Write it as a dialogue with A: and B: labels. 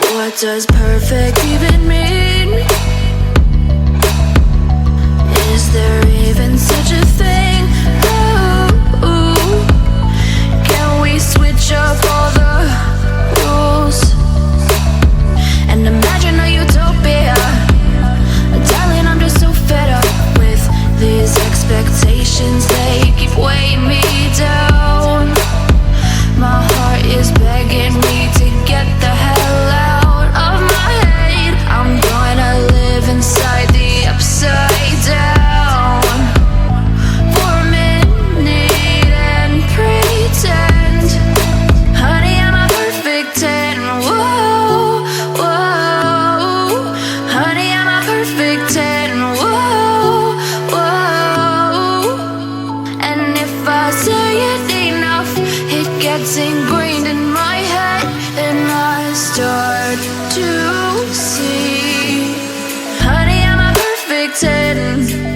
A: What does perfect even mean? Is there even such a thing? Ooh, can we switch up all the rules and imagine a utopia? Darling, I'm just so fed up with these expectations. They keep weighing me down. My heart is begging me to get the hell out of my head. I'm gonna live inside the upside down for a minute and pretend, honey, I'm a perfect 10. Whoa, whoa, honey, I'm a perfect 10. Whoa, whoa, and if I say it enough, it gets ingrained in my head, and I start to see, honey, I'm a perfect 10.